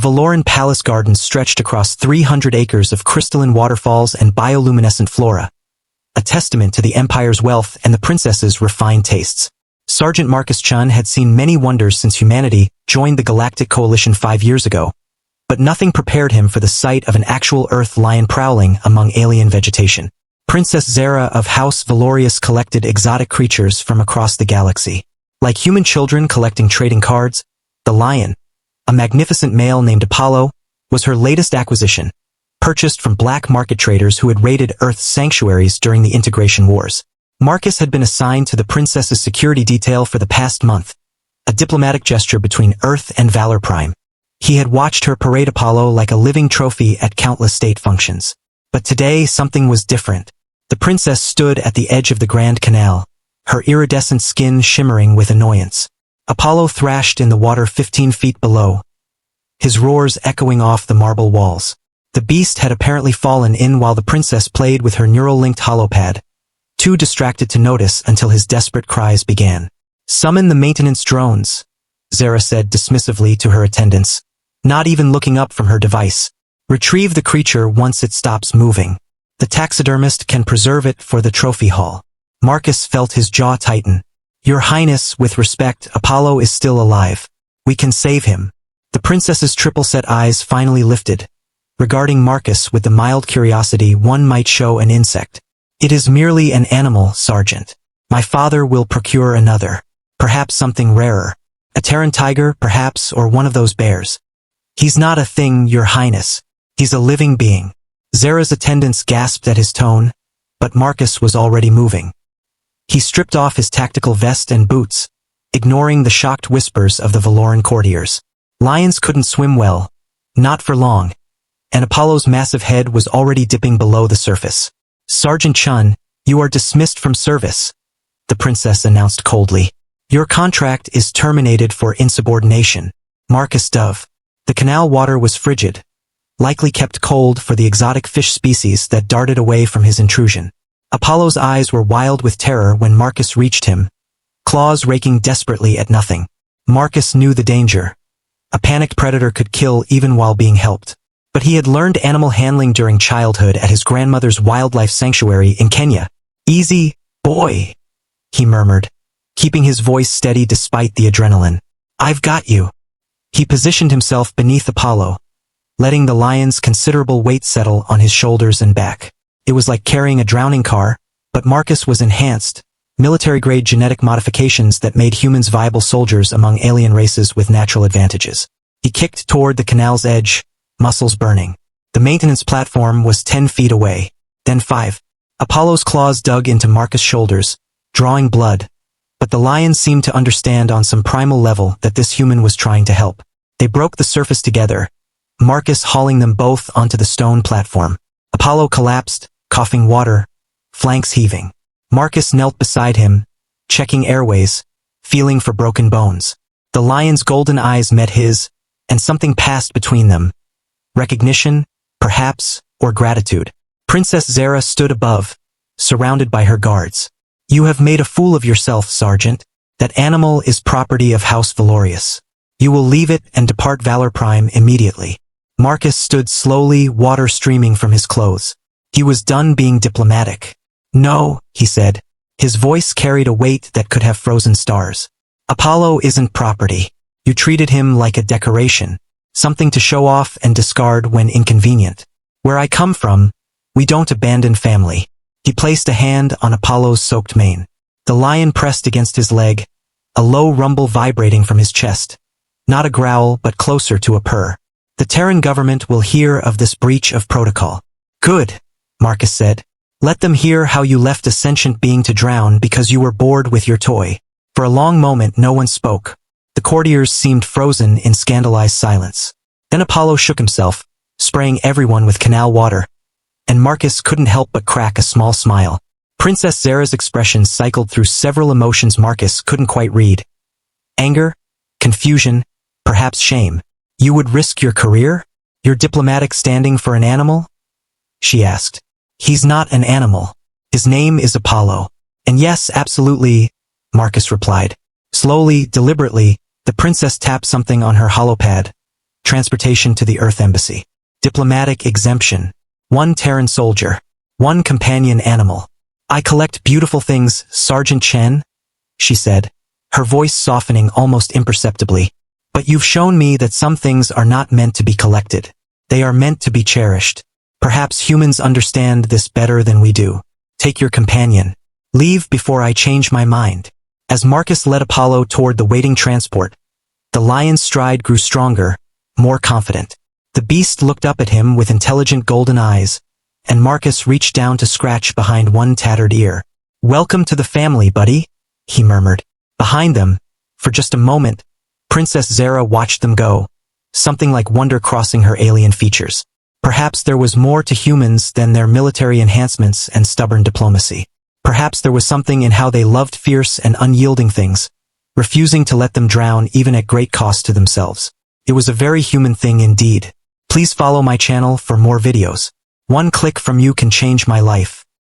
Valoran Palace Gardens stretched across 300 acres of crystalline waterfalls and bioluminescent flora, a testament to the Empire's wealth and the princess's refined tastes. Sergeant Marcus Chen had seen many wonders since humanity joined the Galactic Coalition 5 years ago, but nothing prepared him for the sight of an actual Earth lion prowling among alien vegetation. Princess Zara of House Valorius collected exotic creatures from across the galaxy. Like human children collecting trading cards, the lion, a magnificent male named Apollo, was her latest acquisition, purchased from black market traders who had raided Earth's sanctuaries during the Integration Wars. Marcus had been assigned to the princess's security detail for the past month, a diplomatic gesture between Earth and Valor Prime. He had watched her parade Apollo like a living trophy at countless state functions. But today something was different. The princess stood at the edge of the Grand Canal, her iridescent skin shimmering with annoyance. Apollo thrashed in the water 15 feet below, his roars echoing off the marble walls. The beast had apparently fallen in while the princess played with her neural-linked holopad, too distracted to notice until his desperate cries began. "Summon the maintenance drones," Zara said dismissively to her attendants, not even looking up from her device. "Retrieve the creature once it stops moving. The taxidermist can preserve it for the trophy hall." Marcus felt his jaw tighten. "Your Highness, with respect, Apollo is still alive. We can save him." The princess's triple-set eyes finally lifted, regarding Marcus with the mild curiosity one might show an insect. "It is merely an animal, Sergeant. My father will procure another. Perhaps something rarer. A Terran tiger, perhaps, or one of those bears." "He's not a thing, Your Highness. He's a living being." Zara's attendants gasped at his tone, but Marcus was already moving. He stripped off his tactical vest and boots, ignoring the shocked whispers of the Valoran courtiers. Lions couldn't swim well, not for long, and Apollo's massive head was already dipping below the surface. "Sergeant Chun, you are dismissed from service," the princess announced coldly. "Your contract is terminated for insubordination." Marcus dove. The canal water was frigid, likely kept cold for the exotic fish species that darted away from his intrusion. Apollo's eyes were wild with terror when Marcus reached him, claws raking desperately at nothing. Marcus knew the danger. A panicked predator could kill even while being helped. But he had learned animal handling during childhood at his grandmother's wildlife sanctuary in Kenya. "Easy, boy," he murmured, keeping his voice steady despite the adrenaline. "I've got you." He positioned himself beneath Apollo, letting the lion's considerable weight settle on his shoulders and back. It was like carrying a drowning car, but Marcus was enhanced, military-grade genetic modifications that made humans viable soldiers among alien races with natural advantages. He kicked toward the canal's edge, muscles burning. The maintenance platform was 10 feet away, then 5. Apollo's claws dug into Marcus' shoulders, drawing blood, but the lion seemed to understand on some primal level that this human was trying to help. They broke the surface together, Marcus hauling them both onto the stone platform. Apollo collapsed, coughing water, flanks heaving. Marcus knelt beside him, checking airways, feeling for broken bones. The lion's golden eyes met his, and something passed between them. Recognition, perhaps, or gratitude. Princess Zara stood above, surrounded by her guards. "You have made a fool of yourself, Sergeant. That animal is property of House Valorius. You will leave it and depart Valor Prime immediately." Marcus stood slowly, water streaming from his clothes. He was done being diplomatic. "No," he said. His voice carried a weight that could have frozen stars. "Apollo isn't property. You treated him like a decoration, something to show off and discard when inconvenient. Where I come from, we don't abandon family." He placed a hand on Apollo's soaked mane. The lion pressed against his leg, a low rumble vibrating from his chest. Not a growl, but closer to a purr. "The Terran government will hear of this breach of protocol." "Good," Marcus said. "Let them hear how you left a sentient being to drown because you were bored with your toy." For a long moment no one spoke. The courtiers seemed frozen in scandalized silence. Then Apollo shook himself, spraying everyone with canal water, and Marcus couldn't help but crack a small smile. Princess Zara's expression cycled through several emotions Marcus couldn't quite read. Anger, confusion, perhaps shame. "You would risk your career? Your diplomatic standing for an animal?" she asked. "He's not an animal. His name is Apollo." "And yes, absolutely," Marcus replied. Slowly, deliberately, the princess tapped something on her holopad, transportation to the Earth Embassy, diplomatic exemption, 1 Terran soldier, 1 companion animal. I collect beautiful things, Sergeant Chen, she said, her voice softening almost imperceptibly. But you've shown me that some things are not meant to be collected. They are meant to be cherished. Perhaps humans understand this better than we do. Take your companion. Leave before I change my mind. As Marcus led Apollo toward the waiting transport, the lion's stride grew stronger, more confident. The beast looked up at him with intelligent golden eyes, and Marcus reached down to scratch behind one tattered ear. Welcome to the family, buddy, he murmured. Behind them, for just a moment, Princess Zara watched them go, something like wonder crossing her alien features. Perhaps there was more to humans than their military enhancements and stubborn diplomacy. Perhaps there was something in how they loved fierce and unyielding things, refusing to let them drown even at great cost to themselves. It was a very human thing indeed. Please follow my channel for more videos. One click from you can change my life.